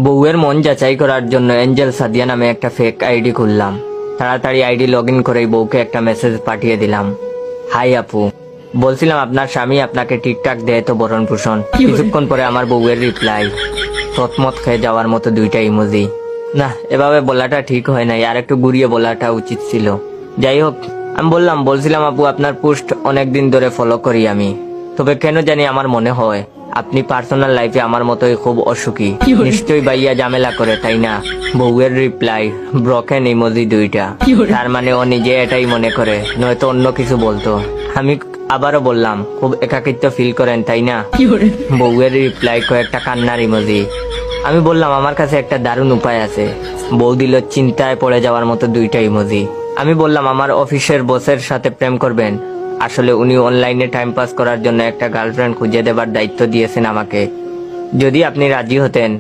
বউয়ের মন যাচাই করার জন্য এঞ্জেল সাদিয়া নামে একটা ফেক আইডি খুললাম। তাড়াতাড়ি আইডি লগ ইন করেই বউকে একটা মেসেজ পাঠিয়ে দিলাম, হাই আপু, বলছিলাম আপনার স্বামী আপনাকে ঠিকঠাক দেয় তো ভরণ পোষণ। কিছুক্ষণ পরে আমার বউয়ের রিপ্লাই, থতমত খেয়ে যাওয়ার মতো দুইটা ইমোজি। না, এভাবে বলাটা ঠিক হয় নাই, আর একটু ঘুরিয়ে বলাটা উচিত ছিল। যাই হোক, আমি বলছিলাম আপু আপনার পোস্ট অনেকদিন ধরে ফলো করি আমি, তবে কেন জানি আমার মনে হয় আপনি পার্সোনাল লাইফে আমার মতোই খুব অসুখী। নিশ্চয়ই ভাইয়া ঝামেলা করে, তাই না? বউয়ের রিপ্লাই, ব্রকেন ইমোজি দুইটা। তার মানে ও নিজে এটাই মনে করে, নয়তো অন্য কিছু বলতো। আমি আবারও বললাম, খুব একাকিত্ব ফিল করেন তাই না? বউয়ের রিপ্লাই, কয়েকটা কান্নার ইমোজি। আমি বললাম আমার কাছে একটা দারুণ উপায় আছে। বউ দিল চিন্তায় পড়ে যাওয়ার মতো দুইটা ইমোজি। আমি বললাম আমার অফিসের বসের সাথে প্রেম করবেন। আসলে উনি অনলাইনে টাইম পাস করার জন্য একটা গার্লফ্রেন্ড খুঁজে দেবার দায়িত্ব দিয়েছেন আমাকে। যদি আপনি রাজি হতেন